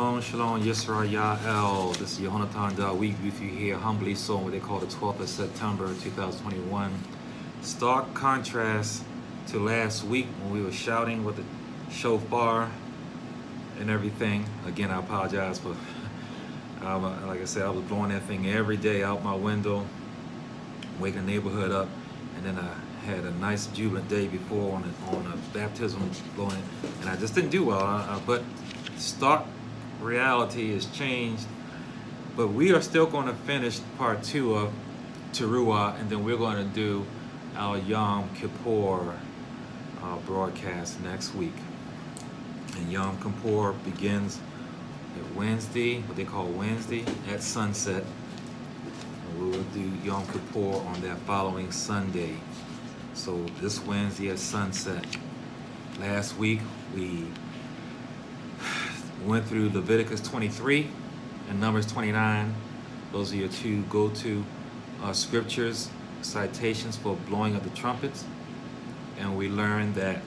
Shalom, shalom, Yisra Ya'el. This is Yehonatan Da. We with you here humbly so on what they call the 12th of September 2021. Stark contrast to last week when we were shouting with the shofar and everything. Again, I apologize for, like I said, I was blowing that thing every day out my window, waking the neighborhood up, and then I had a nice jubilant day before on a baptism blowing it, and I just didn't do well. But stark reality has changed. But we are still going to finish part 2 of TORAH, and then we're going to do our Yom Kippur broadcast next week. And Yom Kippur begins at Wednesday, what they call Wednesday, at sunset. And we will do Yom Kippur on that following Sunday. So this Wednesday at sunset. Last week we went through Leviticus 23 and Numbers 29. Those are your two go-to scriptures, citations for blowing of the trumpets. And we learned that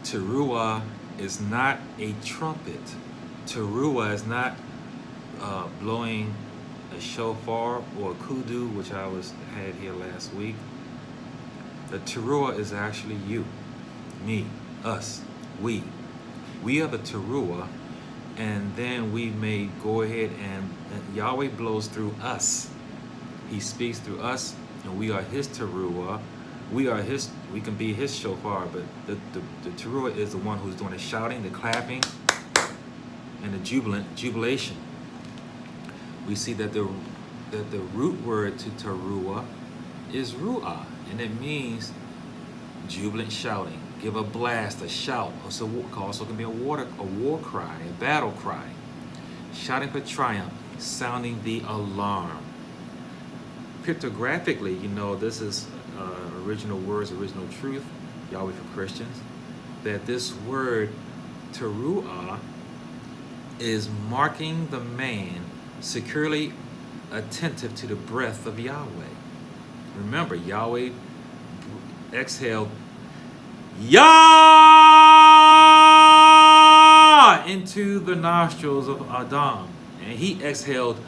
TORAH is not a trumpet. TORAH is not blowing a shofar or a kudu, which I had here last week. The TORAH is actually you, me, us, we. We are the TORAH, and then we may go ahead and Yahweh blows through us. He speaks through us, and we are His TORAH. We can be His shofar, but the TORAH is the one who's doing the shouting, the clapping, and the jubilation. We see that the root word to TORAH is ruah, and it means jubilant shouting. Give a blast, a shout. Also can be a war cry, a battle cry. Shouting for triumph, sounding the alarm. Pictographically, this is original words, original truth, Yahweh for Christians, that this word TORAH is marking the man securely attentive to the breath of Yahweh. Remember, Yahweh exhaled Yah into the nostrils of Adam, and he exhaled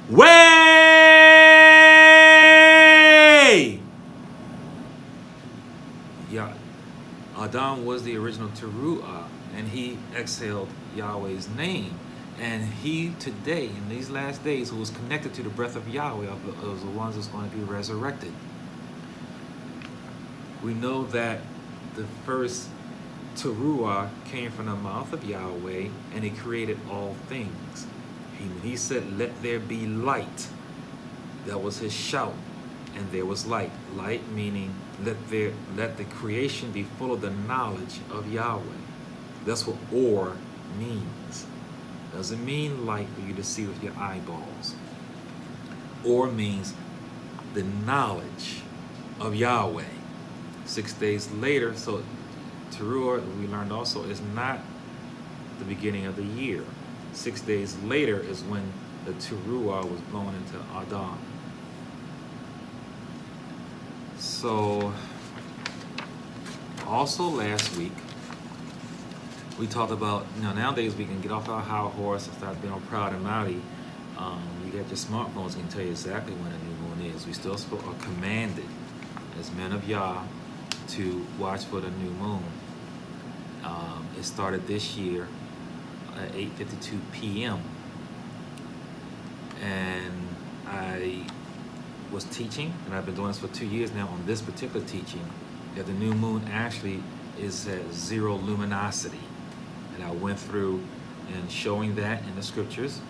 way. Adam was the original TORAH, and he exhaled Yahweh's name. And he today, in these last days, who was connected to the breath of Yahweh, are the ones that's going to be resurrected. We know that the first TORAH came from the mouth of Yahweh, and He created all things. He said, "Let there be light." That was His shout, and there was light. Light meaning let the creation be full of the knowledge of Yahweh. That's what or means. Doesn't mean light for you to see with your eyeballs. Or means the knowledge of Yahweh. 6 days later, so TORAH, we learned also, is not the beginning of the year. 6 days later is when the TORAH was blown into Adam. So, also last week, we talked about, nowadays we can get off our high horse and start being all proud and mighty. You got your smartphones that can tell you exactly when a new moon is. We still are commanded as men of Yah to watch for the new moon. It started this year at 8:52 p.m. And I was teaching, and I've been doing this for 2 years now on this particular teaching, that the new moon actually is at zero luminosity. And I went through and showing that in the scriptures,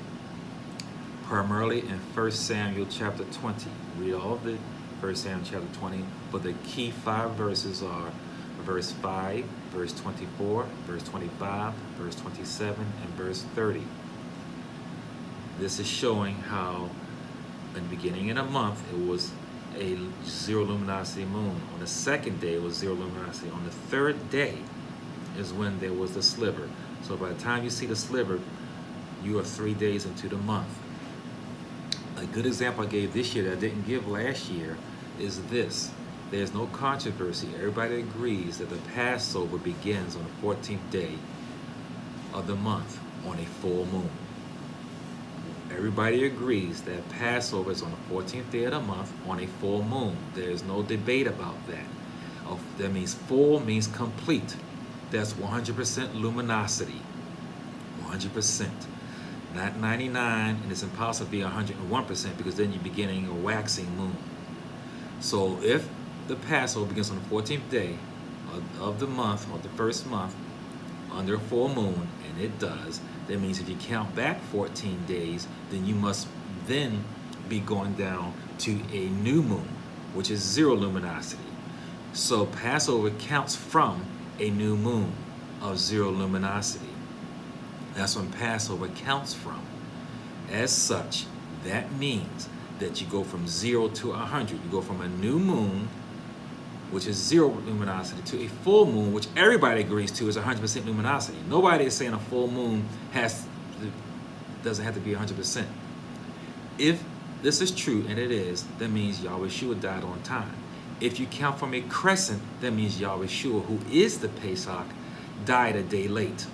primarily in 1 Samuel chapter 20. Read all of the 1 Samuel chapter 20, but the key 5 verses are verse 5, verse 24, verse 25, verse 27, and verse 30. This is showing how in the beginning of the month it was a zero luminosity moon. On the second day it was zero luminosity. On the third day is when there was the sliver. So by the time you see the sliver, you are 3 days into the month. A good example I gave this year that I didn't give last year is this. There's no controversy. Everybody agrees that the Passover begins on the 14th day of the month. on a full moon. Everybody agrees that Passover is on the 14th day of the month on a full moon. There is no debate about that. That means full means complete. That's 100% luminosity. 100%. Not 99, and it's impossible to be 101% because then you're beginning a waxing moon. So if the Passover begins on the 14th day of the month, or the first month, under a full moon, and it does, that means if you count back 14 days, then you must then be going down to a new moon, which is zero luminosity. So Passover counts from a new moon of zero luminosity. That's when Passover counts from. As such, that means that you go from 0 to 100. You go from a new moon, which is zero luminosity, to a full moon, which everybody agrees to is 100% luminosity. Nobody is saying a full moon doesn't have to be 100%. If this is true, and it is, that means Yahweh Shua died on time. If you count from a crescent, that means Yahweh Shua, who is the Pesach, died a day late.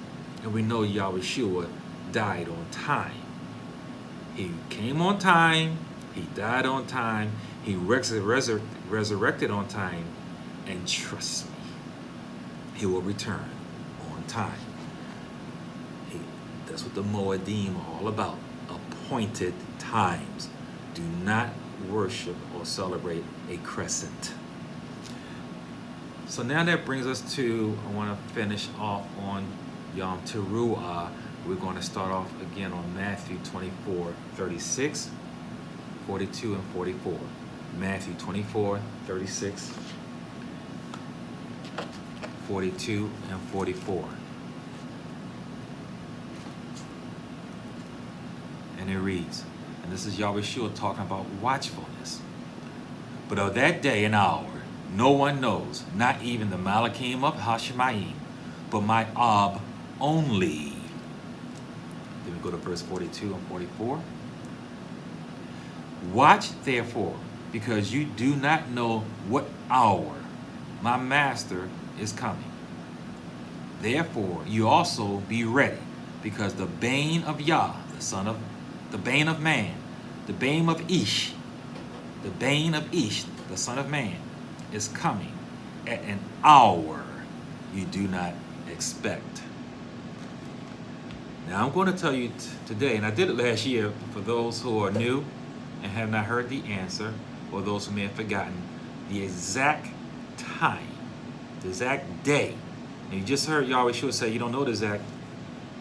And we know Yahweh Shua died on time. He came on time, he died on time, he resurrected on time, and trust me, he will return on time. That's what the Moedim are all about, appointed times. Do not worship or celebrate a crescent. So now that brings us to, I want to finish off on Yom Teruah. We're going to start off again on Matthew 24, 36, 42, and 44. Matthew 24, 36, 42, and 44. And it reads, and this is Yahweh Shua talking about watchfulness. But of that day and hour, no one knows, not even the Malakim of Hashemayim, but my Ab only. Then we go to verse 42 and 44. Watch therefore, because you do not know what hour my master is coming. Therefore, you also be ready, because the bane of Yah, the bane of man, the bane of Ish, the son of man, is coming at an hour you do not expect. Now I'm going to tell you today, and I did it last year for those who are new and have not heard the answer, or those who may have forgotten, the exact time, the exact day. And you just heard Yahweh Shua say you don't know the exact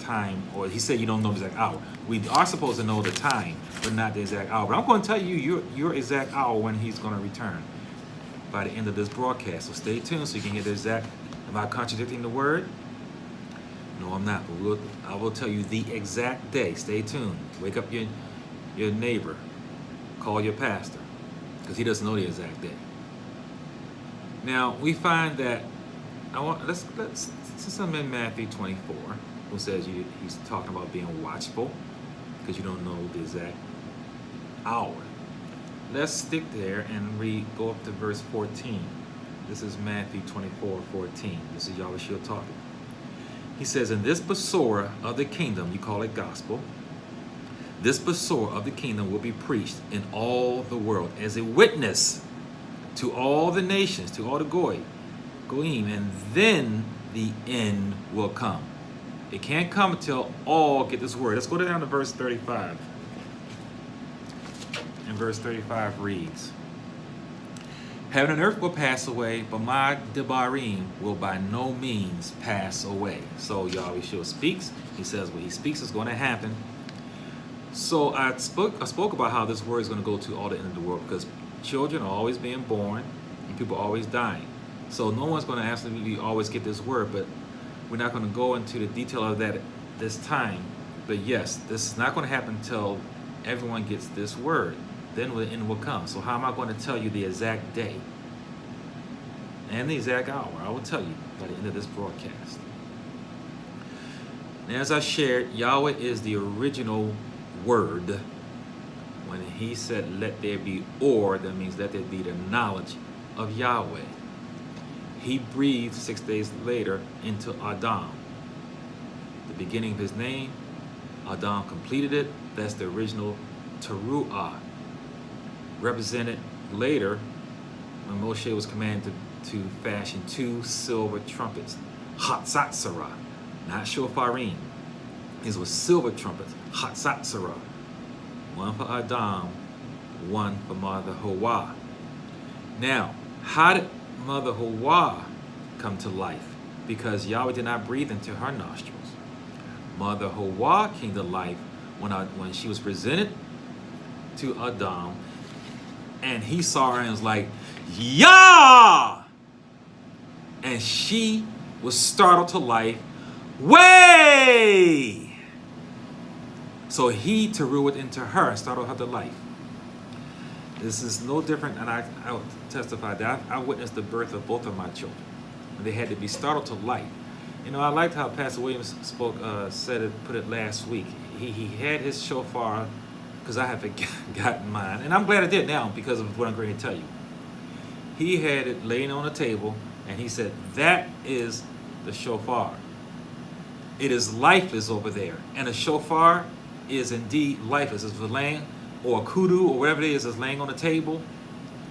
time, or he said you don't know the exact hour. We are supposed to know the time, but not the exact hour. But I'm going to tell you your exact hour when he's going to return by the end of this broadcast. So stay tuned so you can get the exact. Am I contradicting the word? No, I'm not. But I will tell you the exact day. Stay tuned. Wake up your neighbor. Call your pastor, because he doesn't know the exact day. Now we find that since I'm in Matthew 24, who says he's talking about being watchful, because you don't know the exact hour. Let's stick there and go up to verse 14. This is Matthew 24, 14. This is Yahweh Shua talking. He says, in this Besorah of the kingdom, you call it gospel, this Besorah of the kingdom will be preached in all the world as a witness to all the nations, to all the goyim, and then the end will come. It can't come until all get this word. Let's go down to verse 35. And verse 35 reads, heaven and earth will pass away, but my Debarim will by no means pass away. So Yahweh Shua speaks. He says what he speaks is going to happen. So I spoke about how this word is going to go to all the end of the world, because children are always being born and people are always dying. So no one's going to absolutely always get this word, but we're not going to go into the detail of that this time. But yes, this is not going to happen until everyone gets this word. Then the end will come. So how am I going to tell you the exact day and the exact hour? I will tell you by the end of this broadcast. And as I shared, Yahweh is the original word. When he said, let there be or, that means let there be the knowledge of Yahweh. He breathed 6 days later into Adam, the beginning of his name, Adam completed it. That's the original TORAH, represented later when Moshe was commanded to fashion 2 silver trumpets, Hatzatzerah, not shofarim. These were silver trumpets, Hatzatzerah, one for Adam, one for Mother Hawa. Now, how did Mother Hawa come to life? Because Yahweh did not breathe into her nostrils. Mother Hawa came to life when she was presented to Adam, and he saw her and was like, Yah! And she was startled to life. Way! So he teruah into her and startled her to life. This is no different, and I will testify that I witnessed the birth of both of my children. They had to be startled to life. You know, I liked how Pastor Williams put it last week. He had his shofar, because I have forgotten mine, and I'm glad I did now because of what I'm going to tell you. He had it laying on the table, and he said, that is the shofar. It is lifeless over there, and a shofar is indeed lifeless. It's laying, or a kudu, or whatever it is laying on the table.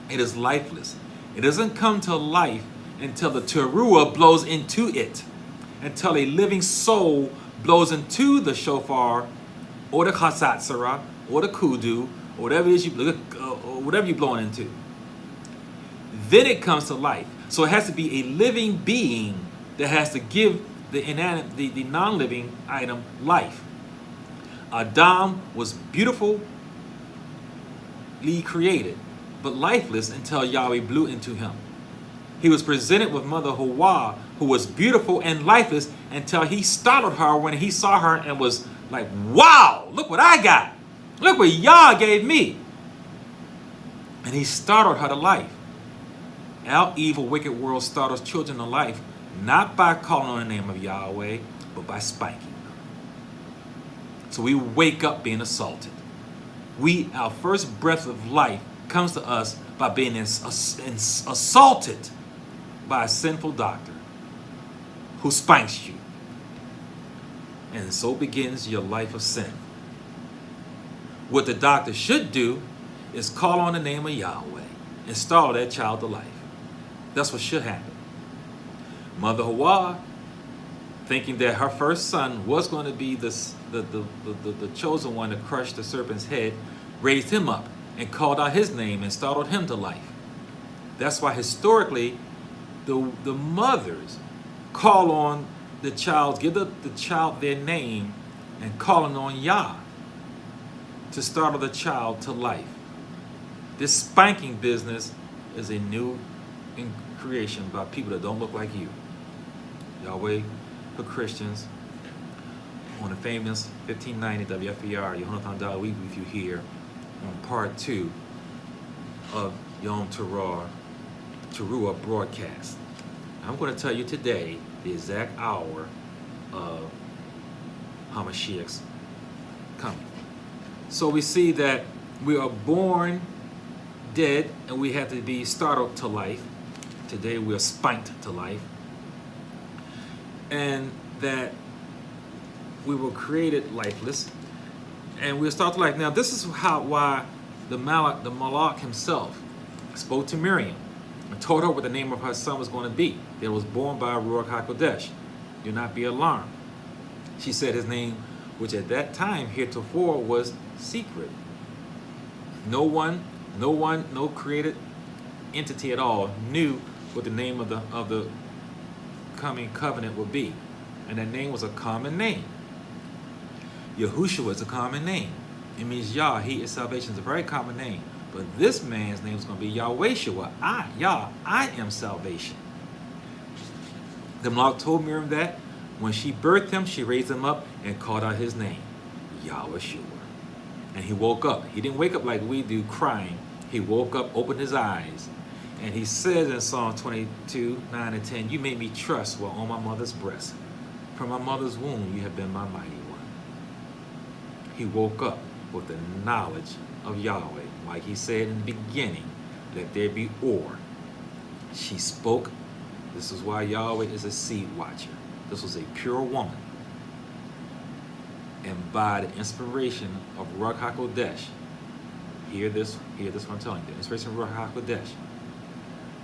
It is lifeless. It doesn't come to life until the teruah blows into it, until a living soul blows into the shofar, or the chasatzara, or the kudu, or whatever it is whatever you're blowing into. Then it comes to life. So it has to be a living being that has to give the non-living item life. Adam was beautifully created, but lifeless until Yahweh blew into him. He was presented with Mother Hawa, who was beautiful and lifeless until he startled her when he saw her and was like, wow, look what I got. Look what Yah gave me. And he startled her to life. Our evil, wicked world startles children to life, not by calling on the name of Yahweh, but by spanking them. So we wake up being assaulted. Our first breath of life comes to us by being assaulted by a sinful doctor who spanks you. And so begins your life of sin. What the doctor should do is call on the name of Yahweh and startle that child to life. That's what should happen. Mother Hawa, thinking that her first son was going to be the chosen one to crush the serpent's head, raised him up and called out his name and startled him to life. That's why historically, the mothers call on the child, give the child their name, and calling on Yah to startle the child to life. This spanking business is a new creation by people that don't look like you. Yahweh for Christians on the famous 1590 WFER, Yehonathan Dawid with you here on part 2 of Yom Teruah broadcast. I'm going to tell you today the exact hour of Hamashiach's coming. So we see that we are born dead and we have to be startled to life. Today we are spanked to life. And that we were created lifeless and we'll start to life. Now this is why the Malach himself spoke to Miriam and told her what the name of her son was going to be. That was born by Ruach HaKodesh. Do not be alarmed. She said his name, which at that time heretofore was secret. No created entity at all knew what the name of the coming covenant would be. And that name was a common name. Yahushua is a common name. It means Yah, he is salvation. It's a very common name. But this man's name is going to be Yahweh-Shua. I am salvation. The Malach told Miriam that when she birthed him, she raised him up and called out his name, Yahweh-Shua. And he woke up. He didn't wake up like we do crying. He woke up, opened his eyes. And he says in Psalm 22, 9 and 10, you made me trust while on my mother's breast. From my mother's womb, you have been my mighty one. He woke up with the knowledge of Yahweh. Like he said in the beginning, let there be or. She spoke. This is why Yahweh is a seed watcher. This was a pure woman. and by the inspiration of Ruach HaKodesh. Hear this what I'm telling you. The inspiration of Ruach HaKodesh,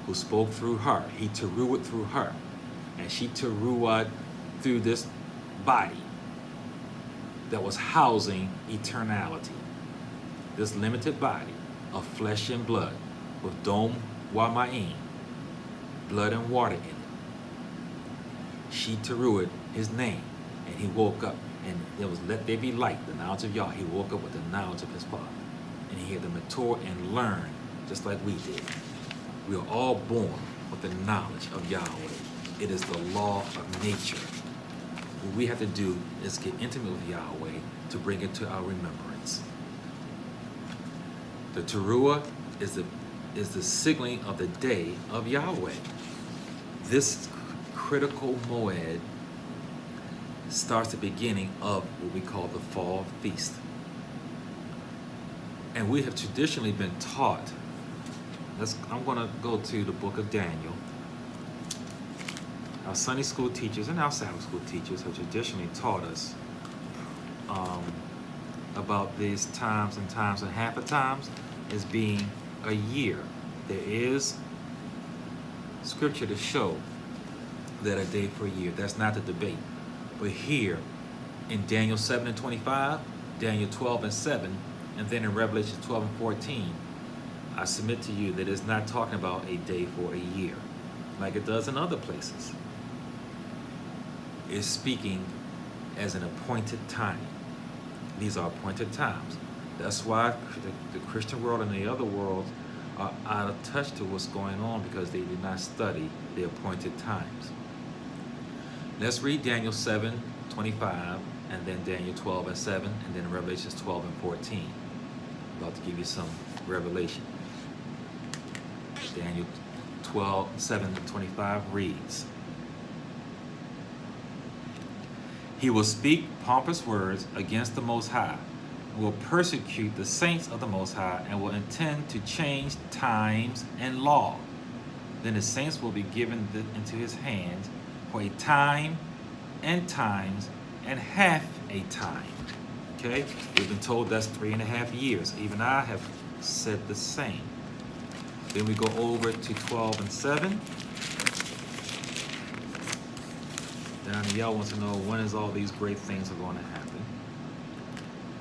who spoke through her. He teruah through her. And she teruah through this body that was housing eternality. This limited body of flesh and blood with Dom Wama'im, blood and water in it. She teruah his name, and he woke up, and there was let there be light, the knowledge of Yah. He woke up with the knowledge of his Father, and he had to mature and learn just like we did. We are all born with the knowledge of Yahweh. It is the law of nature. What we have to do is get intimate with Yahweh to bring it to our remembrance. The teruah is the signaling of the day of Yahweh. This critical moed starts the beginning of what we call the fall feast. And we have traditionally been taught, I'm going to go to the book of Daniel. Our Sunday school teachers and our Sabbath school teachers have traditionally taught us about these times and half of times as being a year. There is scripture to show that a day for a year. That's not the debate. But here in Daniel 7 and 25, Daniel 12 and 7, and then in Revelation 12 and 14, I submit to you that it's not talking about a day for a year like it does in other places. It's speaking as an appointed time. These are appointed times. That's why the Christian world and the other worlds are out of touch to what's going on, because they did not study the appointed times. Let's read Daniel 7, 25, and then Daniel 12 and 7, and then Revelations 12 and 14. I'm about to give you some revelation. Daniel 12, 7 and 25 reads, "He will speak pompous words against the Most High, will persecute the saints of the Most High, and will intend to change times and law. Then the saints will be given into his hands for a time and times and half a time." Okay? We've been told that's 3.5 years. Even I have said the same. Then we go over to 12 and 7. Down here, y'all want to know when is all these great things are going to happen.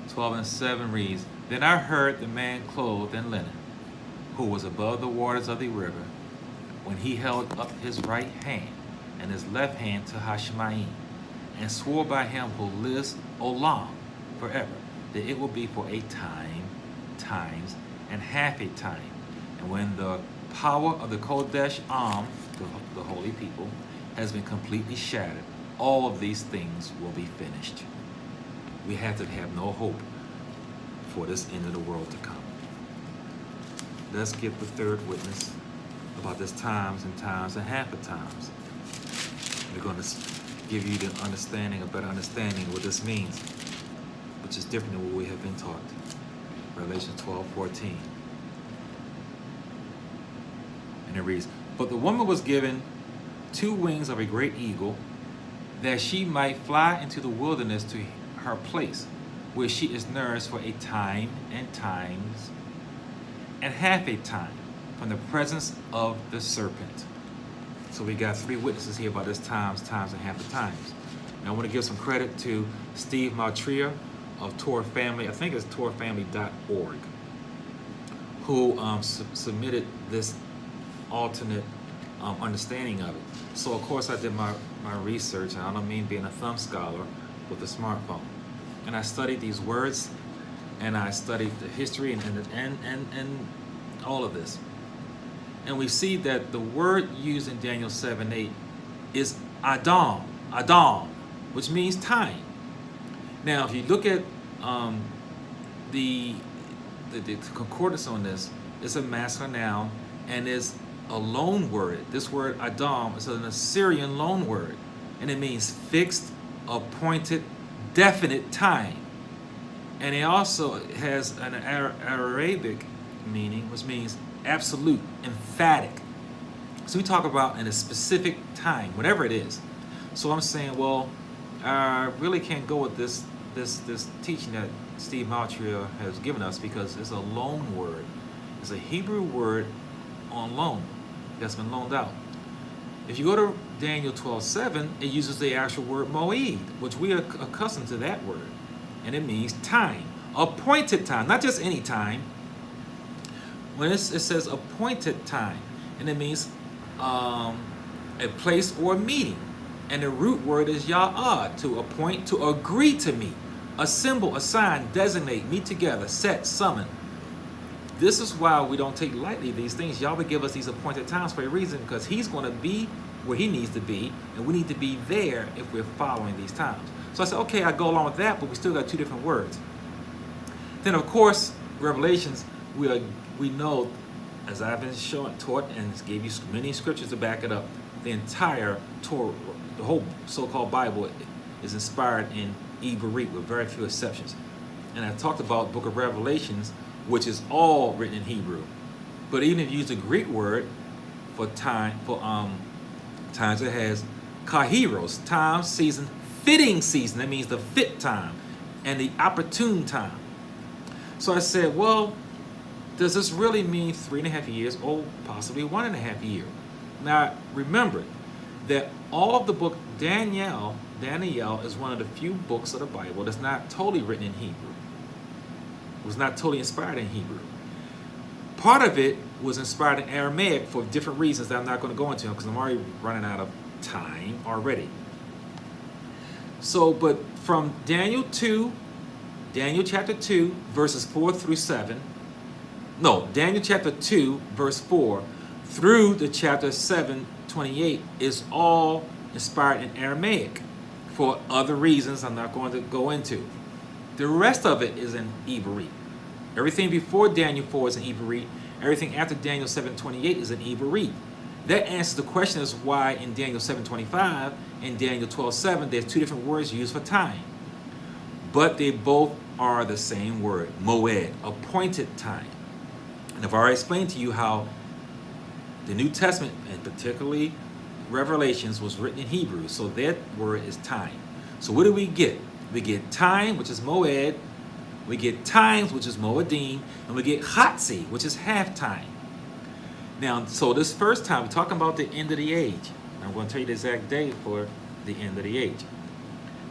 12 and 7 reads, "Then I heard the man clothed in linen, who was above the waters of the river, when he held up his right hand and his left hand to Hashemaim, and swore by him who lives olam forever, that it will be for a time, times, and half a time. And when the power of the Kodesh Am, the holy people, has been completely shattered, all of these things will be finished." We have to have no hope for this end of the world to come. Let's get the third witness about this times and half of times. We're going to give you the understanding, a better understanding of what this means, which is different than what we have been taught. Revelation 12:14. And it reads, "But the woman was given 2 wings of a great eagle, that she might fly into the wilderness to her place, where she is nourished for a time and times and half a time from the presence of the serpent." So we got 3 witnesses here about this times, and half the times. Now I want to give some credit to Steve Maltria of TORAH Family. I think it's torahfamily.org, who submitted this alternate understanding of it. So of course I did my research, and I don't mean being a thumb scholar with a smartphone. And I studied these words, and I studied the history and all of this. And we see that the word used in Daniel 7:8 is Adam, which means time. Now, if you look at the concordance on this, it's a masculine noun, and it's a loan word. This word Adam is an Assyrian loan word, and it means fixed, appointed, definite time. And it also has an Arabic meaning, which means absolute, emphatic. So we talk about in a specific time, whatever it is. So I'm saying, well, I really can't go with this this teaching that Steve Maltria has given us, because it's a loan word. It's a Hebrew word on loan that's been loaned out. If you go to Daniel 12:7, it uses the actual word moed, which we are accustomed to that word, and it means time, appointed time, not just any time. When it says appointed time, and it means a place or a meeting, and the root word is ya'ad, to appoint, to agree to meet, assemble, assign, designate, meet together, set, summon. This is why we don't take lightly these things. Yahweh give us these appointed times for a reason, because he's going to be where he needs to be, and we need to be there if we're following these times. So I said, okay, I go along with that, but we still got two different words. Then, of course, Revelations, we know, as I've been taught, and gave you many scriptures to back it up, the entire Torah, the whole so-called Bible, is inspired in Hebrew with very few exceptions. And I talked about the book of Revelations, which is all written in Hebrew. But even if you use the Greek word for time, for times, it has kairos, time, season, fitting season. That means the fit time and the opportune time. So I said, well, does this really mean 3.5 years, or possibly 1.5 years? Now, remember that all of the book, Daniel is one of the few books of the Bible that's not totally written in Hebrew. It was not totally inspired in Hebrew. Part of it was inspired in Aramaic for different reasons that I'm not going to go into, because I'm already running out of time already. So, but from Daniel chapter 2, verses 4 through 7, Daniel chapter 2, verse 4, through the chapter 7, 28, is all inspired in Aramaic for other reasons I'm not going to go into. The rest of it is in Hebrew. Everything before Daniel 4 is in Hebrew. Everything after Daniel 7:28 is in Hebrew. That answers the question as why in Daniel 7:25 and Daniel 12:7 there's two different words used for time. But they both are the same word, moed, appointed time. And I've already explained to you how the New Testament, and particularly Revelations, was written in Hebrew. So that word is time. So what do we get? We get time, which is moed. We get times, which is moedim. And we get chatzi, which is halftime. Now, so this first time, we're talking about the end of the age. I'm going to tell you the exact date for the end of the age.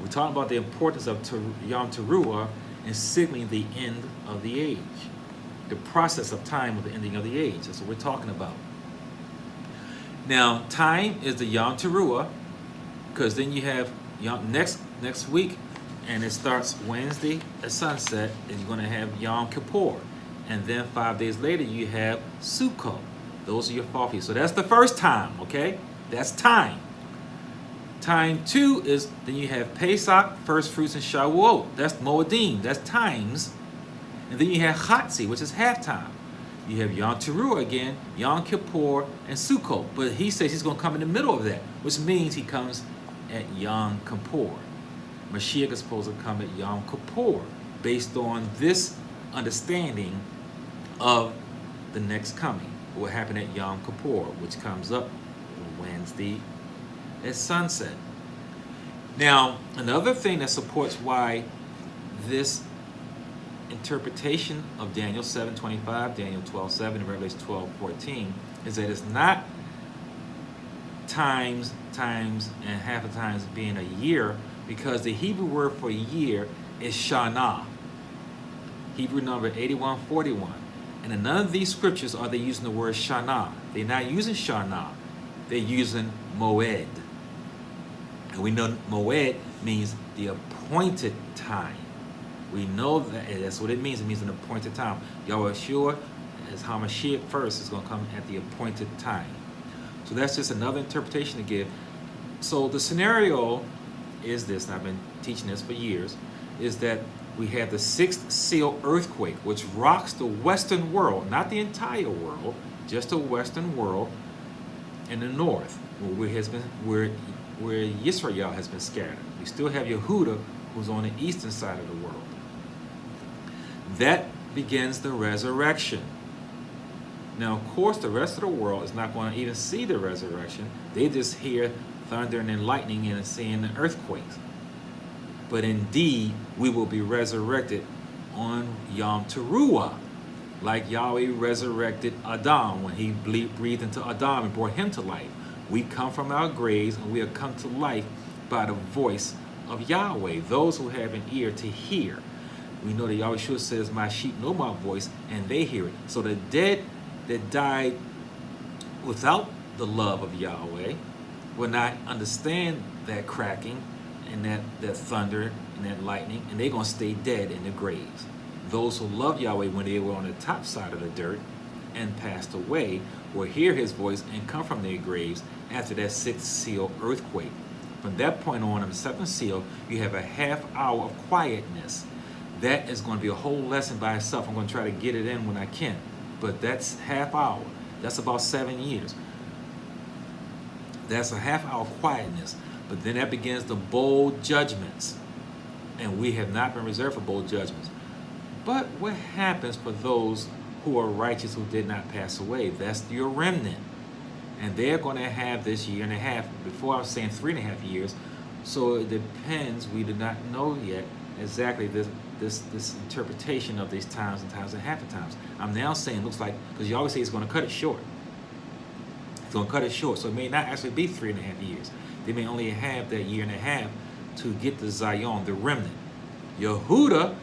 We're talking about the importance of Yom Teruah in signaling the end of the age. The process of time with the ending of the age. That's what we're talking about. Now, time is the Yom Teruah, because then you have next week, and it starts Wednesday at sunset, and you're going to have Yom Kippur. And then 5 days later, you have Sukkot. Those are your fall feasts. So that's the first time, okay? That's time. Time 2 is, then you have Pesach, first fruits, and Shavuot. That's Moedim. That's times. And then you have Chatzi, which is halftime. You have Yom Teruah again, Yom Kippur, and Sukkot. But he says he's going to come in the middle of that, which means he comes at Yom Kippur. Mashiach is supposed to come at Yom Kippur, based on this understanding of the next coming. What happened at Yom Kippur, which comes up Wednesday at sunset. Now, another thing that supports why this interpretation of Daniel 7:25, Daniel 12:7, and Revelation 12:14 is that it's not times, and half of times being a year, because the Hebrew word for year is shana. Hebrew number 8141. And in none of these scriptures are they using the word shana. They're not using shana. They're using moed. And we know moed means the appointed time. We know that's what it means. It means an appointed time. Yahweh Yeshua, as Hamashiach first, is going to come at the appointed time. So that's just another interpretation to give. So the scenario is this, and I've been teaching this for years, is that we have the sixth seal earthquake, which rocks the Western world, not the entire world, just the Western world in the north, where Yisrael has been scattered. We still have Yehuda, who's on the eastern side of the world. That begins the resurrection. Now, of course, the rest of the world is not going to even see the resurrection. They just hear thunder and then lightning and seeing the earthquakes. but indeed we will be resurrected on Yom Teruah, like Yahweh resurrected Adam when he breathed into Adam and brought him to life. We come from our graves and we are come to life by the voice of Yahweh. Those who have an ear to hear. We know that Yahweh says, my sheep know my voice and they hear it. So the dead that died without the love of Yahweh will not understand that cracking and that thunder and that lightning, and they're going to stay dead in their graves. Those who love Yahweh when they were on the top side of the dirt and passed away will hear his voice and come from their graves after that sixth seal earthquake. From that point on the seventh seal, you have a half hour of quietness. That is going to be a whole lesson by itself. I'm going to try to get it in when I can. But that's half hour. That's about 7 years. That's a half hour quietness. But then that begins the bold judgments. And we have not been reserved for bold judgments. But what happens for those who are righteous who did not pass away? That's your remnant. And they're going to have this year and a half. Before I was saying 3.5 years. So it depends. We do not know yet exactly this interpretation of these times and times and half the times. I'm now saying, looks like, because you always say it's going to cut it short. It's going to cut it short. So it may not actually be 3.5 years. They may only have that year and a half to get to Zion, the remnant. Yehuda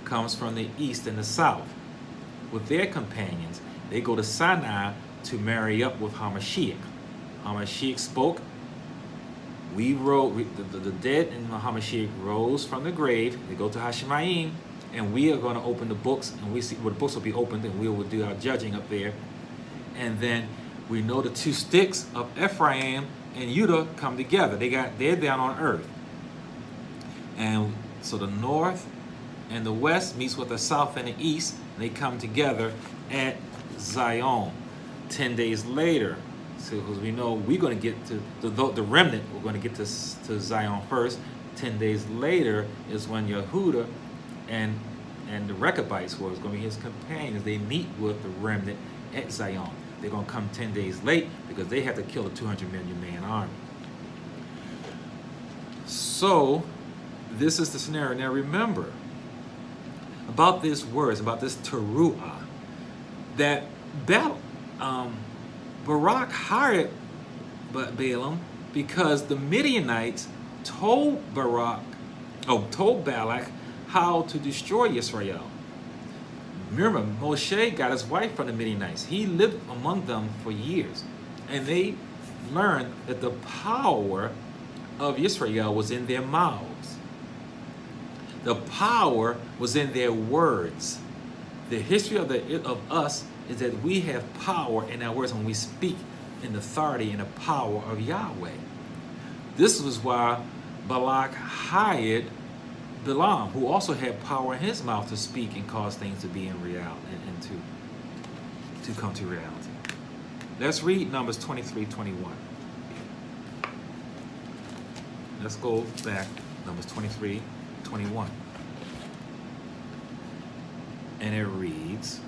comes from the east and the south. With their companions, they go to Sinai to marry up with Hamashiach. Hamashiach spoke. We rose, the dead in Hamashiach rose from the grave. They go to Hashemayim, and we are going to open the books, and we see where the books will be opened, and we will do our judging up there. And then we know the two sticks of Ephraim and Judah come together. They're down on earth. And so the north and the west meets with the south and the east, and they come together at Zion. 10 days later, so because we know we're going to get to the remnant, we're going to get to Zion first. 10 days later is when Yehuda and the Rechabites, who is going to be his companions, they meet with the remnant at Zion. They're going to come 10 days late because they have to kill a 200 million man army. So this is the scenario. Now remember about these words, about this teruah, that Barak hired Balaam because the Midianites told Balak how to destroy Israel. Remember, Moshe got his wife from the Midianites. He lived among them for years. And they learned that the power of Israel was in their mouths. The power was in their words. The history of us is that we have power in our words when we speak in the authority and the power of Yahweh. This was why Balak hired Balaam, who also had power in his mouth to speak and cause things to be in reality and to come to reality. Let's read Numbers 23:21. Let's go back, Numbers 23:21. And it reads,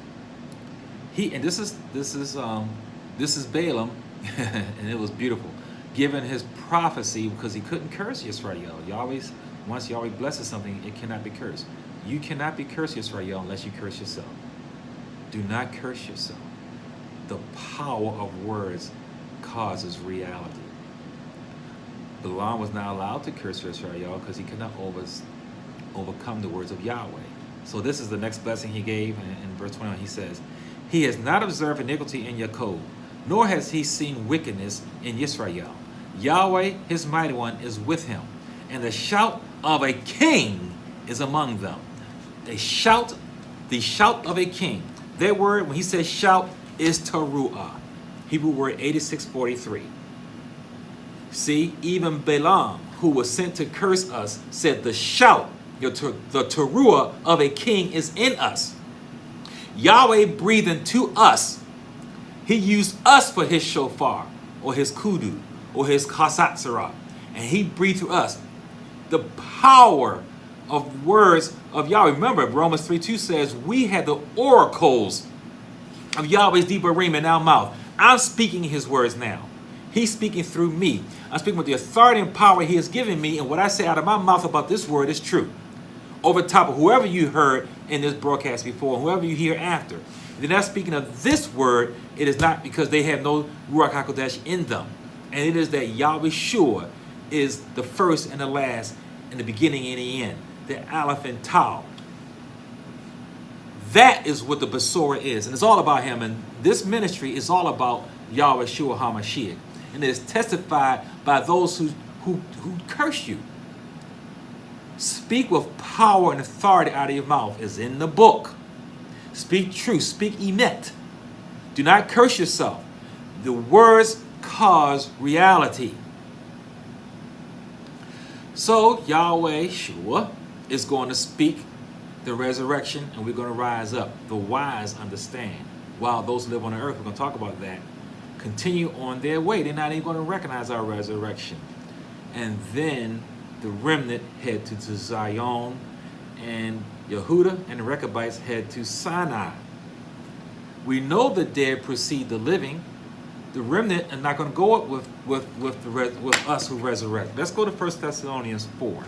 this is Balaam, and it was beautiful, given his prophecy because he couldn't curse Israel. Once Yahweh blesses something, it cannot be cursed. You cannot be cursed, Israel, unless you curse yourself. Do not curse yourself. The power of words causes reality. Balaam was not allowed to curse Israel because he could not overcome the words of Yahweh. So this is the next blessing he gave. In verse 21, he says, he has not observed iniquity in Jacob, nor has he seen wickedness in Israel. Yahweh, his mighty one, is with him, and the shout of a king is among them. The shout of a king. Their word, when he says shout, is teruah. Hebrew word 8643. See, even Balaam, who was sent to curse us, said the shout, the teruah of a king is in us. Yahweh breathed into us. He used us for his shofar, or his kudu, or his chasatzara, and he breathed through us. The power of words of Yahweh. Remember, Romans 3:2 says, we had the oracles of Yahweh's deeper realm in our mouth. I'm speaking his words now. He's speaking through me. I'm speaking with the authority and power he has given me, and what I say out of my mouth about this word is true. Over top of whoever you heard in this broadcast before, and whoever you hear after. They're not speaking of this word. It is not because they have no Ruach HaKodesh in them. And it is that Yahweh Shua is the first and the last, and the beginning and the end. The Aleph and Tau. That is what the Besorah is. And it's all about him. And this ministry is all about Yahweh Shua HaMashiach. And it is testified by those who curse you. Speak with power and authority out of your mouth is in the book. Speak truth. Speak emet. Do not curse yourself. The words cause reality. So Yahweh Shua is going to speak the resurrection, and we're going to rise up. The wise understand. While those who live on the earth, we're going to talk about that, continue on their way. They're not even going to recognize our resurrection. And then the remnant head to Zion, and Yehuda and the Rechabites head to Sinai. We know the dead precede the living. The remnant are not going to go up with us who resurrect. Let's go to 1 Thessalonians 4.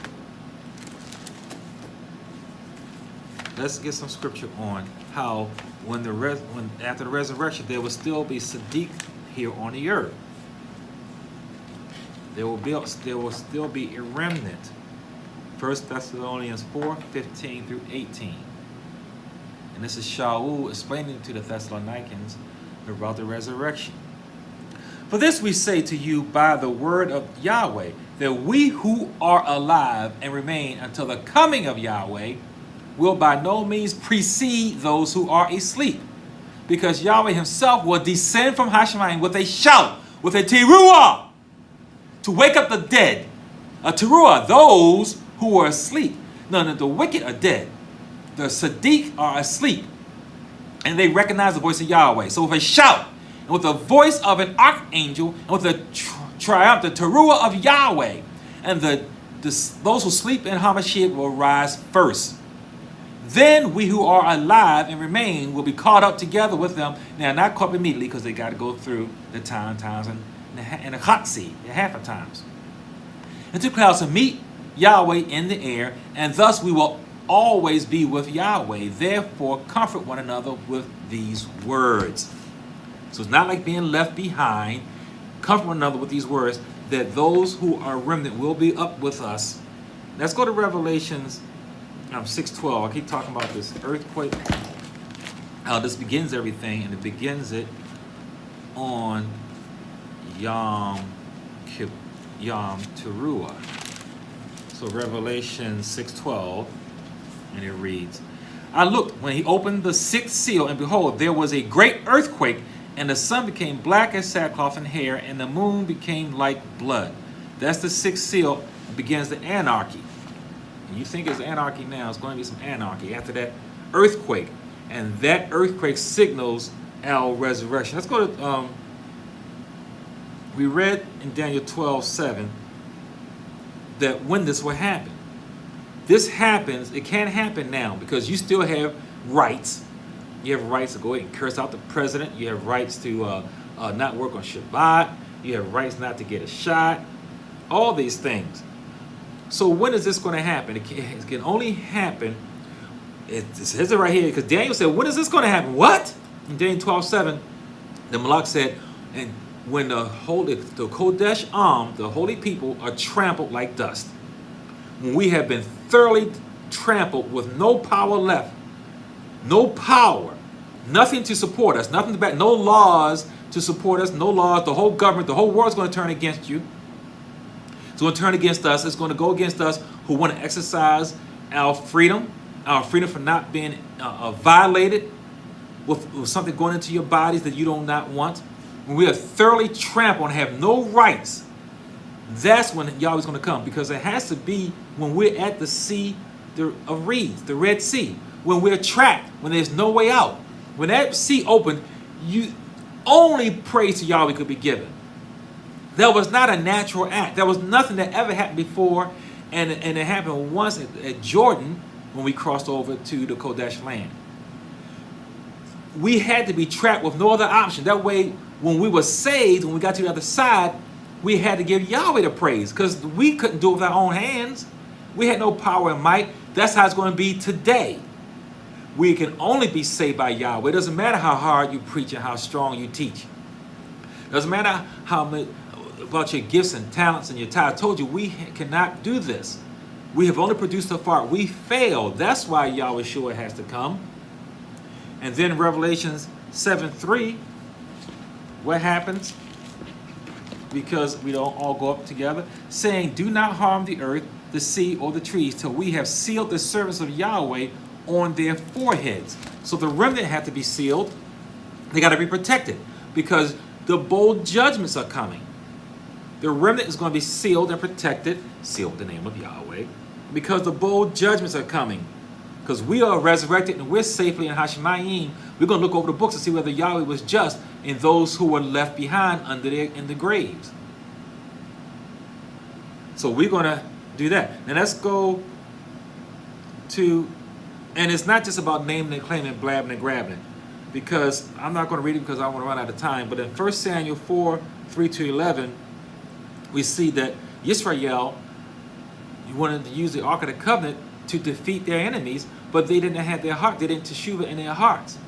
Let's get some scripture on how when after the resurrection there will still be Sadiq here on the earth. There will still be a remnant. 1 Thessalonians 4, 15 through 18. And this is Shaul explaining to the Thessalonians about the resurrection. For this we say to you by the word of Yahweh, that we who are alive and remain until the coming of Yahweh will by no means precede those who are asleep. Because Yahweh himself will descend from Hashemayim with a shout, with a TORAH, to wake up the dead. A TORAH, those who are asleep. None of the wicked are dead. The Sadiq are asleep. And they recognize the voice of Yahweh. So with a shout, and with the voice of an archangel, and with the triumph, the TORAH of Yahweh, and those who sleep in Hamashiach will rise first. Then we who are alive and remain will be caught up together with them. Now, not caught up immediately, because they got to go through the times and the hot sea, the half of times. And to clouds to meet Yahweh in the air, and thus we will always be with Yahweh. Therefore, comfort one another with these words. So it's not like being left behind. Comfort one another with these words, that those who are remnant will be up with us. Let's go to Revelations 6:12. I keep talking about this earthquake, how this begins everything, and it begins it on Yom Teruah. So Revelation 6:12, and it reads, I looked when he opened the sixth seal, and behold, there was a great earthquake, and the sun became black as sackcloth and hair, and the moon became like blood. That's the sixth seal. It begins the anarchy. And you think it's anarchy now, it's going to be some anarchy after that earthquake. And that earthquake signals our resurrection. Let's go to, we read in Daniel 12:7 that when this will happen. This happens, it can't happen now because you still have rights. You have rights to go ahead and curse out the president. You have rights to not work on Shabbat. You have rights not to get a shot. All these things. So when is this going to happen? It can only happen, it says it right here, because Daniel said, when is this going to happen? What? In Daniel 12:7, the Malak said, and when the Kodesh Am, the holy people, are trampled like dust. When we have been thoroughly trampled with no power left, no power, nothing to support us, nothing to back, no laws to support us, no laws, the whole government, the whole world's going to turn against you. It's going to turn against us. It's going to go against us who want to exercise our freedom from not being violated with something going into your bodies that you do not want. When we are thoroughly trampled and have no rights, that's when Yahweh's going to come, because it has to be when we're at the sea of reeds, the Red Sea, when we're trapped, when there's no way out. When that sea opened, you only praise to Yahweh could be given. That was not a natural act. There was nothing that ever happened before, and it happened once at Jordan when we crossed over to the Kodesh land. We had to be trapped with no other option. That way, when we were saved, when we got to the other side, we had to give Yahweh the praise because we couldn't do it with our own hands. We had no power and might. That's how it's going to be today. We can only be saved by Yahweh. It doesn't matter how hard you preach and how strong you teach. It doesn't matter how much about your gifts and talents and your talent. I told you, we cannot do this. We have only produced so far. We failed. That's why Yahweh Shua has to come. And then Revelations 7:3, what happens? Because we don't all go up together, saying, do not harm the earth, the sea, or the trees, till we have sealed the servants of Yahweh on their foreheads. So the remnant have to be sealed. They got to be protected because the bold judgments are coming. The remnant is going to be sealed and protected, sealed with the name of Yahweh, because the bold judgments are coming. Because we are resurrected and we're safely in Hashemayim. We're going to look over the books to see whether Yahweh was just in those who were left behind in the graves. So we're going to do that. Now let's go to, and it's not just about naming and claiming, blabbing and grabbing, because I'm not going to read it because I want to run out of time. But in 1 Samuel 4:3-11, we see that Yisrael, you wanted to use the Ark of the Covenant to defeat their enemies, but they didn't have their heart. They didn't teshuva in their hearts.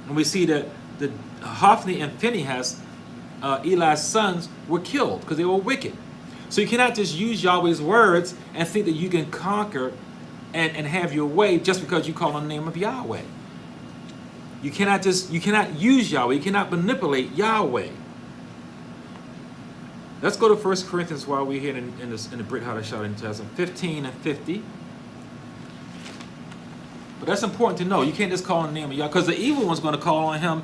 And we see that the Hophni and Phinehas, Eli's sons, were killed because they were wicked. So you cannot just use Yahweh's words and think that you can conquer and have your way just because you call on the name of Yahweh. You cannot use Yahweh. You cannot manipulate Yahweh. Let's go to 1 Corinthians while we're here in the Brit Hadashah in 15 and 50. But that's important to know. You can't just call on the name of Yahweh, because the evil one's going to call on him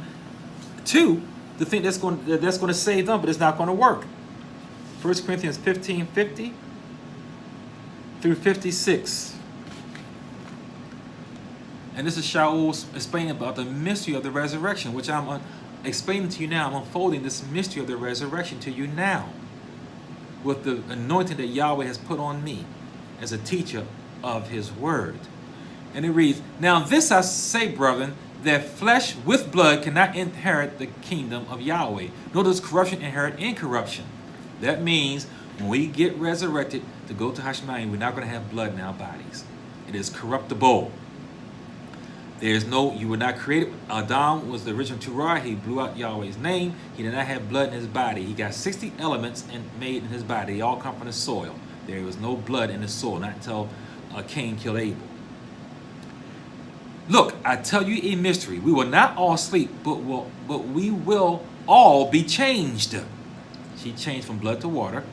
too to think that's going to save them, but it's not going to work. 1 Corinthians 15:50 through 56. And this is Shaul explaining about the mystery of the resurrection, which I'm explaining to you now. I'm unfolding this mystery of the resurrection to you now with the anointing that Yahweh has put on me as a teacher of his word. And it reads, now this I say, brethren, that flesh with blood cannot inherit the kingdom of Yahweh, nor does corruption inherit incorruption. That means when we get resurrected to go to Hashemayim, we're not going to have blood in our bodies. It is corruptible. There's no, you were not created. Adam was the original TORAH. He blew out Yahweh's name. He did not have blood in his body. He got 60 elements made in his body. They all come from the soil. There was no blood in the soil, not until Cain killed Abel. Look, I tell you a mystery. We will not all sleep, but we will all be changed. She changed from blood to water.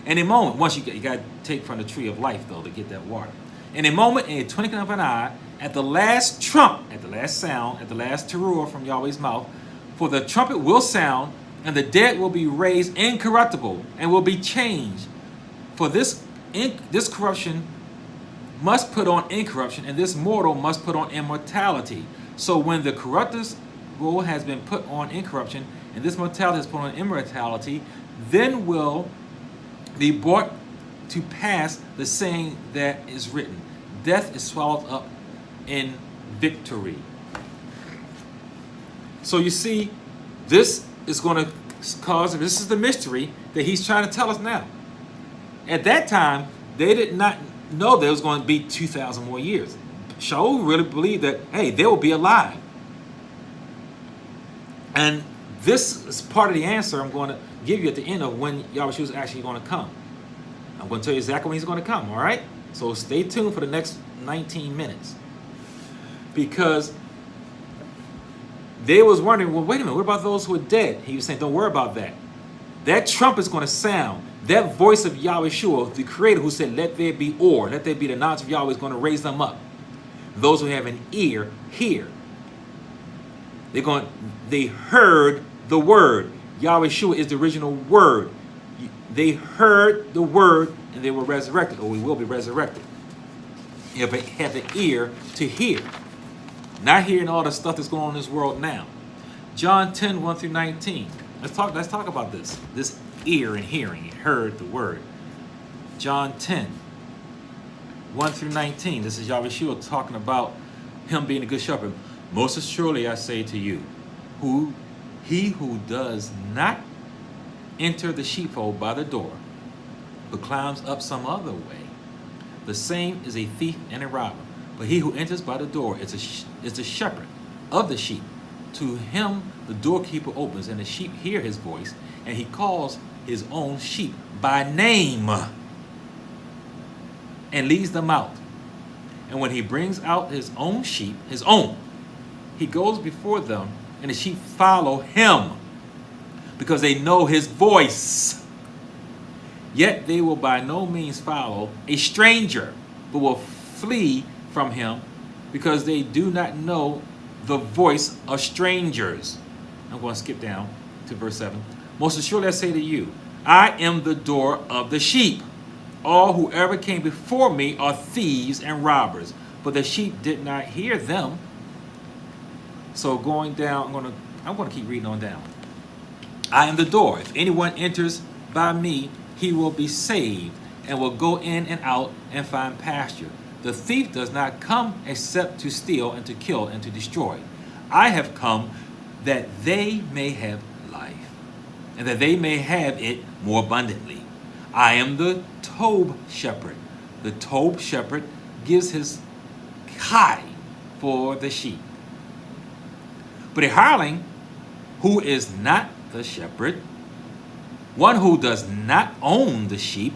In a moment, once you got to take from the tree of life, though, to get that water. In a moment, in a twinkling of an eye, at the last trump, at the last sound, at the last teruah from Yahweh's mouth, for the trumpet will sound, and the dead will be raised incorruptible, and will be changed. For this corruption must put on incorruption, and this mortal must put on immortality. So when the corruptible has been put on incorruption, and this mortality has put on immortality, then will be brought to pass the saying that is written, death is swallowed up in victory. So you see, this is going to cause, this is the mystery that he's trying to tell us now. At that time, they did not know there was going to be 2,000 more years. Shaul really believed that, hey, they will be alive. And this is part of the answer I'm going to give you at the end of when Yahweh is actually going to come. I'm going to tell you exactly when he's going to come, all right? So stay tuned for the next 19 minutes. Because they was wondering, well, wait a minute, what about those who are dead? He was saying, don't worry about that. That trumpet is going to sound. That voice of Yahweh Shua, the creator who said, let there be or, let there be the knowledge of Yahweh, is going to raise them up. Those who have an ear, hear. They heard the word. Yahweh Shua is the original word. They heard the word and they were resurrected, or we will be resurrected. You have the ear to hear. Not hearing all the stuff that's going on in this world now. John 10:1-19. Let's talk about this. This ear and hearing. He heard the word. John 10:1-19. This is Yahweh Shua talking about him being a good shepherd. Most assuredly I say to you, He who does not enter the sheepfold by the door, but climbs up some other way, the same is a thief and a robber. But he who enters by the door is the shepherd of the sheep. To him the doorkeeper opens, and the sheep hear his voice, and he calls his own sheep by name and leads them out. And when he brings out his own sheep, he goes before them, and the sheep follow him because they know his voice. Yet they will by no means follow a stranger, but will flee from him because they do not know the voice of strangers. I'm going to skip down to verse 7. Most assuredly I say to you, I am the door of the sheep. All who ever came before me are thieves and robbers, but the sheep did not hear them. So going down, I'm going to keep reading on down. I am the door. If anyone enters by me, he will be saved and will go in and out and find pasture. The thief does not come except to steal and to kill and to destroy. I have come that they may have life, and that they may have it more abundantly. I am the Tob shepherd. The Tob shepherd gives his hide for the sheep. But a hireling who is not the shepherd, one who does not own the sheep,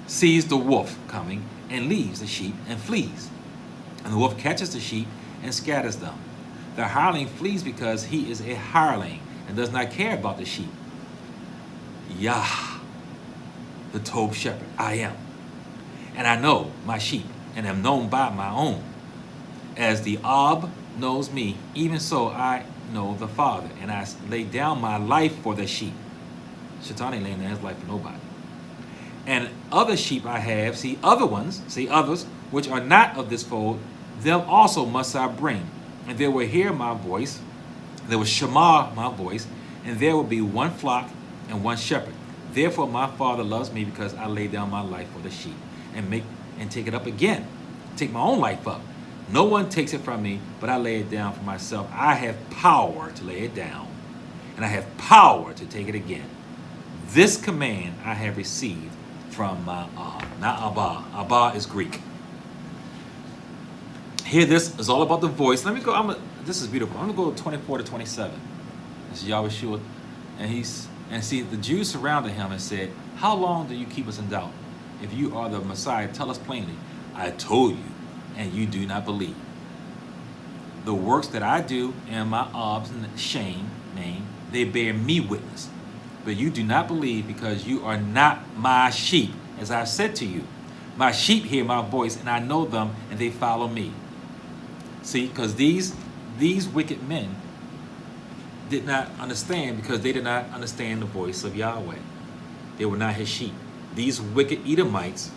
sees the wolf coming and leaves the sheep and flees. And the wolf catches the sheep and scatters them. The hireling flees because he is a hireling and does not care about the sheep. Yah, the Tob shepherd, I am. And I know my sheep and am known by my own. As the Ab knows me, even so I know the Father, and I lay down my life for the sheep. Shaitan ain't laying down his life for nobody. And other sheep I have, others, which are not of this fold, them also must I bring. And they will hear my voice, they will shema my voice, and there will be one flock and one shepherd. Therefore my Father loves me, because I lay down my life for the sheep, and take it up again. Take my own life up. No one takes it from me, but I lay it down for myself. I have power to lay it down, and I have power to take it again. This command I have received from my Ab. Now Abba. Abba is Greek. Here, this is all about the voice. Let me go. This is beautiful. I'm going to go 24 to 27. This is Yahweh, and see, the Jews surrounded him and said, how long do you keep us in doubt? If you are the Messiah, tell us plainly. I told you, and you do not believe. The works that I do in my Ab's name, they bear me witness. But you do not believe, because you are not my sheep, as I have said to you. My sheep hear my voice, and I know them, and they follow me. See, because these wicked men did not understand, because they did not understand the voice of Yahweh. They were not his sheep. These wicked Edomites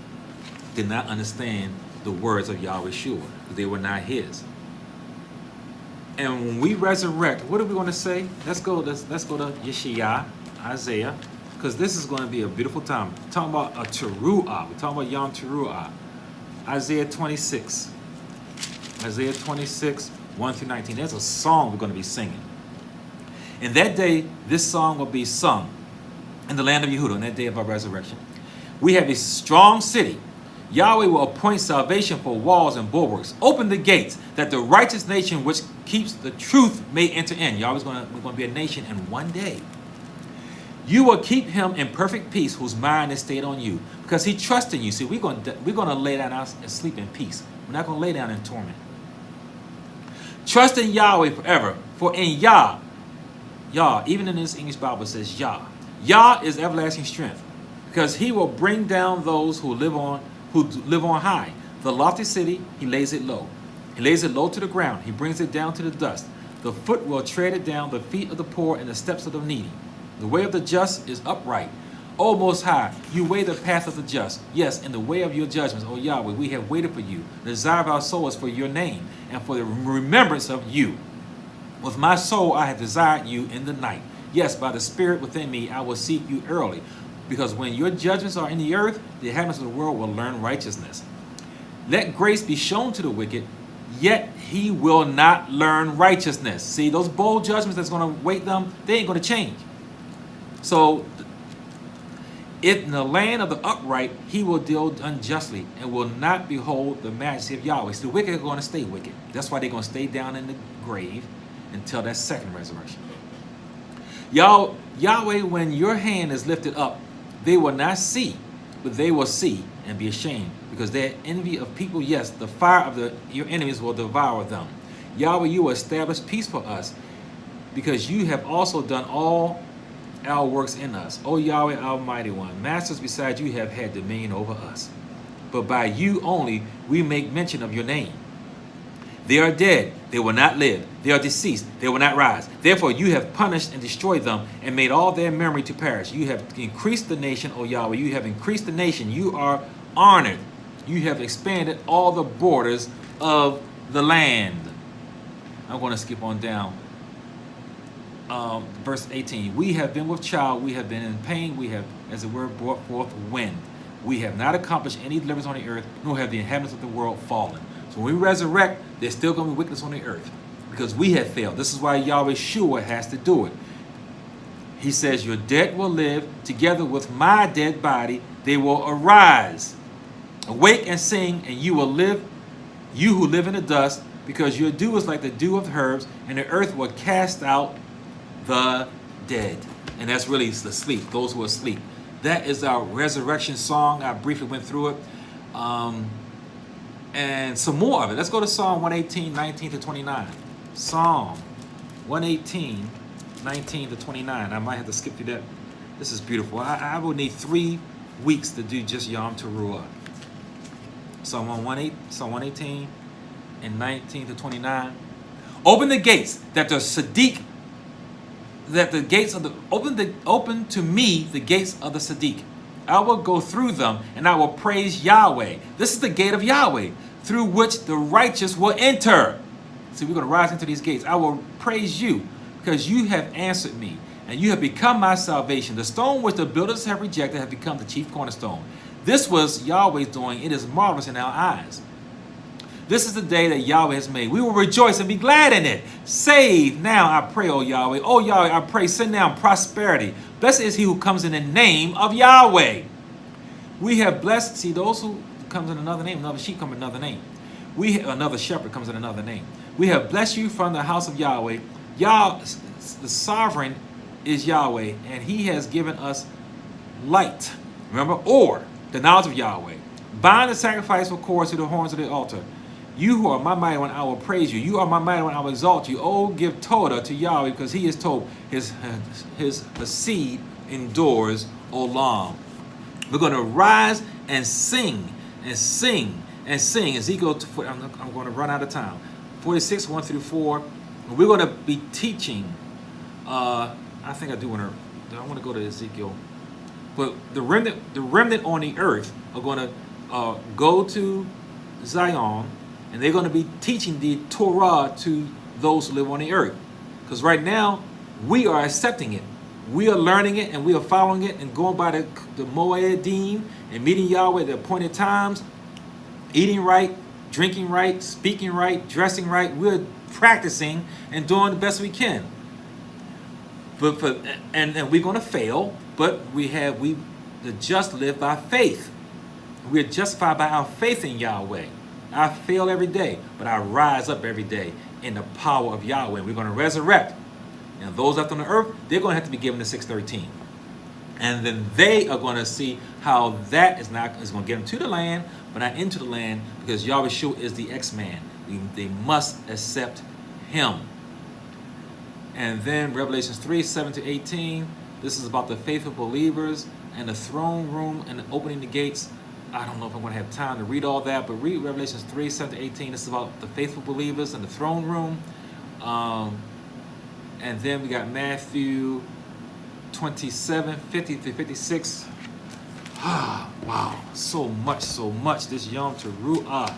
did not understand the words of Yahweh Shua, because they were not his. And when we resurrect, what are we going to say? Let's go to Yeshaya, Isaiah, because this is going to be a beautiful time. We're talking about a Teruah. We're talking about Yom Teruah. Isaiah 26. Isaiah 26, 1 through 19. There's a song we're going to be singing. In that day, this song will be sung in the land of Yehudah, on that day of our resurrection. We have a strong city. Yahweh will appoint salvation for walls and bulwarks. Open the gates, that the righteous nation which keeps the truth may enter in. Yahweh's we're going to be a nation in one day. You will keep him in perfect peace, whose mind is stayed on you, because he trusts in you. See, we're going to lay down and sleep in peace. We're not going to lay down in torment. Trust in Yahweh forever, for in Yah, even in this English Bible, it says Yah. Yah is everlasting strength, because he will bring down those who live on high. The lofty city, he lays it low. He lays it low to the ground. He brings it down to the dust. The foot will tread it down, the feet of the poor and the steps of the needy. The way of the just is upright. O Most High, you weigh the path of the just. Yes, in the way of your judgments, O Yahweh, we have waited for you. The desire of our soul is for your name and for the remembrance of you. With my soul I have desired you in the night. Yes, by the Spirit within me I will seek you early. Because when your judgments are in the earth, the inhabitants of the world will learn righteousness. Let grace be shown to the wicked, yet he will not learn righteousness. See, those bold judgments that's going to wait them, they ain't going to change. So, in the land of the upright, he will deal unjustly and will not behold the majesty of Yahweh. So the wicked are going to stay wicked. That's why they're going to stay down in the grave until that second resurrection. Yahweh, when your hand is lifted up, they will not see, but they will see and be ashamed, because their envy of people, yes, the fire of your enemies will devour them. Yahweh, you will establish peace for us, because you have also done all our works in us. O Yahweh, Almighty One, masters beside you have had dominion over us. But by you only we make mention of your name. They are dead, they will not live. They are deceased, they will not rise. Therefore you have punished and destroyed them and made all their memory to perish. You have increased the nation, O Yahweh. You have increased the nation. You are honored. You have expanded all the borders of the land. I'm going to skip on down. Verse 18. We have been with child. We have been in pain. We have, as it were, brought forth wind. We have not accomplished any deliverance on the earth, nor have the inhabitants of the world fallen. So when we resurrect, there's still going to be wickedness on the earth, because we have failed. This is why Yahweh Shua has to do it. He says, your dead will live together with my dead body. They will arise. Awake and sing, and you will live, you who live in the dust, because your dew is like the dew of herbs, and the earth will cast out the dead. And that's really the sleep, those who are asleep. That is our resurrection song. I briefly went through it. And some more of it. Let's go to Psalm 118, 19 to 29. Psalm 118, 19 to 29. I might have to skip through that. This is beautiful. I will need 3 weeks to do just Yom Teruah. Psalm 118 and 19 to 29. Open the gates that the Sadiq, that the gates of the open to me the gates of the Sadiq. I will go through them and I will praise Yahweh. This is the gate of Yahweh, through which the righteous will enter. See, we're going to rise into these gates. I will praise you, because you have answered me, and you have become my salvation. The stone which the builders have rejected have become the chief cornerstone. This was Yahweh's doing. It is marvelous in our eyes. This is the day that Yahweh has made. We will rejoice and be glad in it. Save now, I pray, O Yahweh. O Yahweh, I pray, send down prosperity. Blessed is he who comes in the name of Yahweh. We have blessed, see, those who comes in another name, another sheep comes in another name. Another shepherd comes in another name. We have blessed you from the house of Yahweh. The sovereign is Yahweh, and he has given us light. Remember, or the knowledge of Yahweh. Bind the sacrificeful cords to the horns of the altar. You who are my mighty one, I will praise you. You are my mighty one, I will exalt you. Oh, give TORAH to Yahweh, because he is told his seed endures olam. We're going to rise and sing and sing and sing. Ezekiel, I'm going to run out of time. 46, 1 through 4. We're going to be teaching. I think I do want to go to Ezekiel. But the remnant on the earth are going to go to Zion, and they're going to be teaching the Torah to those who live on the earth. Because right now, we are accepting it. We are learning it, and we are following it, and going by the Moedim, and meeting Yahweh at the appointed times, eating right, drinking right, speaking right, dressing right. We're practicing and doing the best we can. And we're going to fail, but the just live by faith. We're justified by our faith in Yahweh. I fail every day, but I rise up every day in the power of Yahweh. We're going to resurrect. And those left on the earth, they're going to have to be given the 613. And then they are going to see how that is going to get them to the land, but not into the land, because Yahweh Shua is the X-Man. They must accept him. And then Revelations 3, 7 to 18. This is about the faithful believers and the throne room and opening the gates. I don't know if I'm going to have time to read all that, but read Revelations 3, 7 to 18. This is about the faithful believers and the throne room. And then we got Matthew 27, 50 to 56. Wow, so much this Yom Teruah,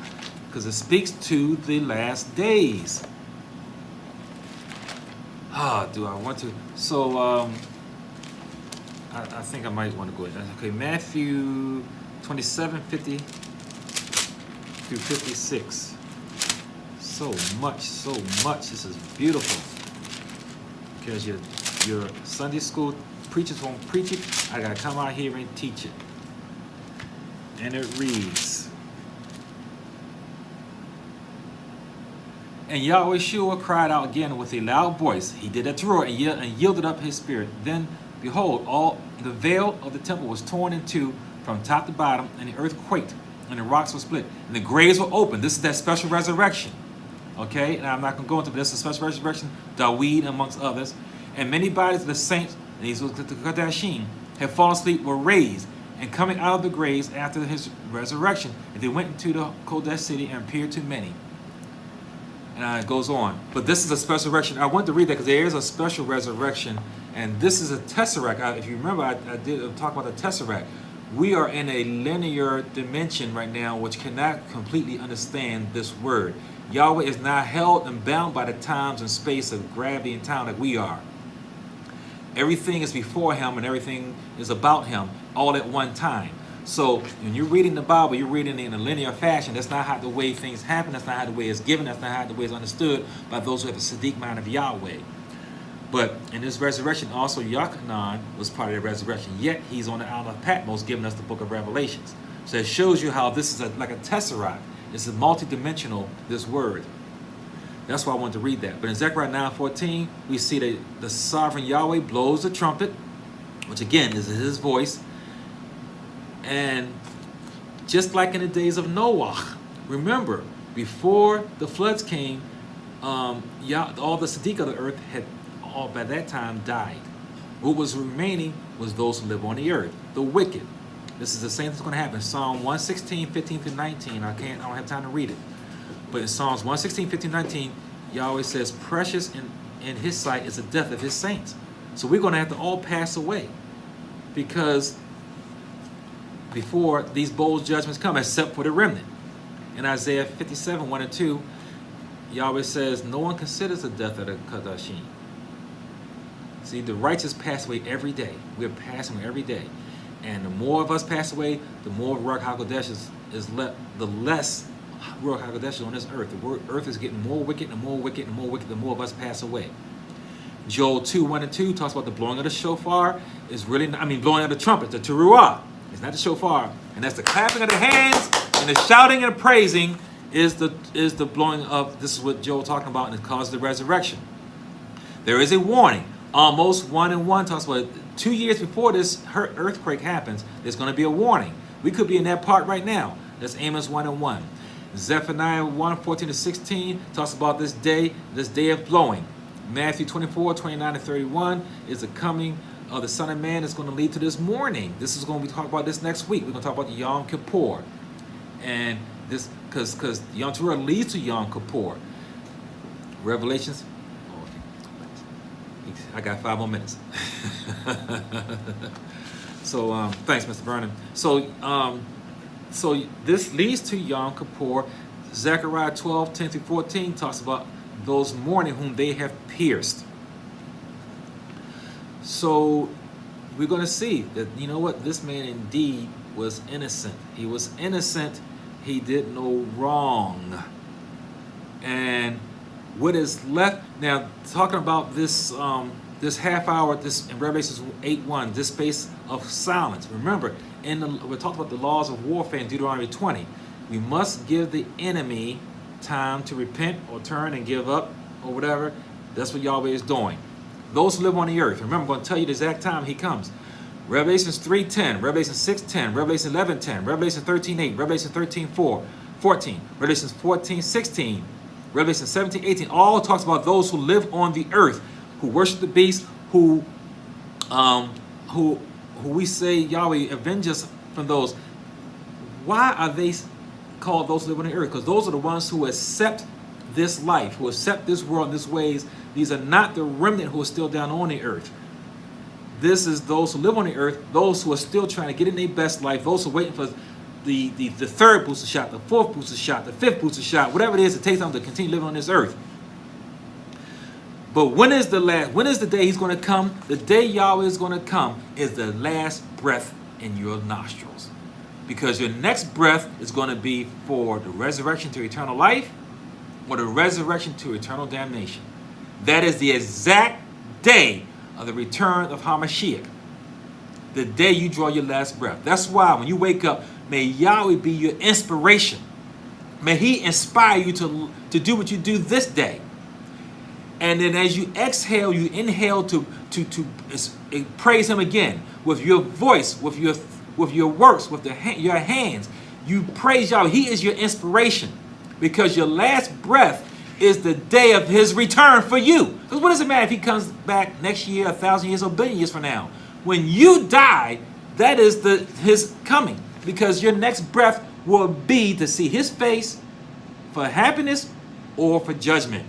because it speaks to the last days. Do I want to? So, I think I might want to go ahead. Okay, Matthew 27, 50 through 56. so much, so much. This is beautiful. Because your Sunday school preachers won't preach it. I gotta come out here and teach it. And it reads, and Yahweh Shua cried out again with a loud voice. He did that TORAH and yielded up his spirit. Then, behold, all the veil of the temple was torn in two from top to bottom, and the earth quaked, and the rocks were split, and the graves were opened. This is that special resurrection. Okay, and I'm not going to go into it, but this is a special resurrection, Dawid amongst others. And many bodies of the saints, and these were the Kadashim, had fallen asleep, were raised, and coming out of the graves after his resurrection, and they went into the Kodesh city and appeared to many. And it goes on. But this is a special resurrection. I want to read that because there is a special resurrection, and this is a tesseract. If you remember, I did talk about the tesseract. We are in a linear dimension right now, which cannot completely understand this word. Yahweh is not held and bound by the times and space of gravity and time like we are. Everything is before him and everything is about him all at one time. So when you're reading the Bible, you're reading it in a linear fashion. That's not how the way things happen. That's not how the way it's given. That's not how the way it's understood by those who have the Sadiq mind of Yahweh. But in this resurrection, also Yochanan was part of the resurrection. Yet he's on the island of Patmos giving us the book of Revelations. So it shows you how this is like a tesseract. It's a multidimensional, this word. That's why I wanted to read that. But in Zechariah 9:14, we see that the sovereign Yahweh blows the trumpet, which again is his voice. And just like in the days of Noah, remember, before the floods came, all the Sadiq of the earth had all by that time died. What was remaining was those who live on the earth, the wicked. This is the same thing's going to happen. Psalm 116, 15 through 19. I don't have time to read it. But in Psalms 116, 15, 19, Yahweh says, precious in his sight is the death of his saints. So we're going to have to all pass away. Because before these bold judgments come, except for the remnant. In Isaiah 57, 1 and 2, Yahweh says, no one considers the death of the Kadashim. See, the righteous pass away every day. We're passing away every day. And the more of us pass away, the more Ruach HaKodesh is left, the less Ruach HaKodesh is on this earth. The earth is getting more wicked and more wicked and more wicked the more of us pass away. Joel 2, 1 and 2 talks about the blowing of the shofar is really, blowing of the trumpet, the TORAH. It's not the shofar. And that's the clapping of the hands and the shouting and the praising is the blowing of, this is what Joel talking about, and it causes the resurrection. There is a warning. Almost 1 and 1 talks about 2 years before this earthquake happens, there's going to be a warning. We could be in that part right now. That's Amos 1 and 1. Zephaniah 1, 14 to 16 talks about this day of blowing. Matthew 24, 29 to 31 is the coming of the Son of Man that's going to lead to this morning. This is going to be talking about this next week. We're going to talk about the Yom Kippur. And this, because Yom Teruah leads to Yom Kippur. Revelations. I got 5 more minutes. So thanks, Mr. Vernon. So this leads to Yom Kippur. Zechariah 12, 10 through 14 talks about those mourning whom they have pierced. So we're going to see that, you know what, this man indeed was innocent. He was innocent. He did no wrong. And what is left now, talking about this this half hour, this in Revelation 8:1, this space of silence. Remember, we talked about the laws of warfare in Deuteronomy 20. We must give the enemy time to repent or turn and give up or whatever. That's what Yahweh is doing. Those who live on the earth. Remember, I'm going to tell you the exact time he comes. Revelation 3:10, Revelation 6:10, Revelation 11:10, Revelation 13:8, Revelation 13:14, Revelation 14:16, Revelation 17:18. All talks about those who live on the earth, who worship the beast, who we say, Yahweh, avenge us from those. Why are they called those who live on the earth? Because those are the ones who accept this life, who accept this world and these ways. These are not the remnant who are still down on the earth. This is those who live on the earth, those who are still trying to get in their best life, those who are waiting for the third booster shot, the fourth booster shot, the fifth booster shot, whatever it is it takes them to continue living on this earth. But when is the day he's going to come? The day Yahweh is going to come is the last breath in your nostrils. Because your next breath is going to be for the resurrection to eternal life. or the resurrection to eternal damnation. That is the exact day of the return of Hamashiach, the day you draw your last breath. That's why when you wake up, may Yahweh be your inspiration. May He inspire you to do what you do this day. And then as you exhale, you inhale to praise Him again with your voice, with your works, with your hands. You praise Yahweh. He is your inspiration, because your last breath is the day of His return for you. Because what does it matter if He comes back next year, 1,000 years, or 1,000,000,000 years from now? When you die, that is His coming, because your next breath will be to see His face for happiness or for judgment.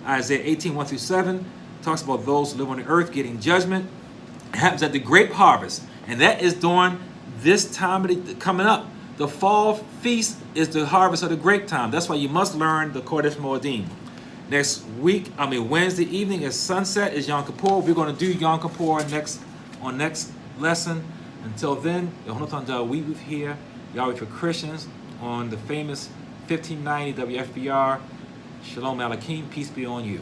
Isaiah 18:1-7 talks about those who live on the earth getting judgment. It happens at the grape harvest, and that is during this time coming up. The fall feast is the harvest of the grape time. That's why you must learn the Kodesh Moedim. Wednesday evening is sunset, is Yom Kippur. We're going to do Yom Kippur next lesson. Until then, we with here, Yahweh for Christians, on the famous 1590 WFBR. Shalom Aleichem, peace be on you.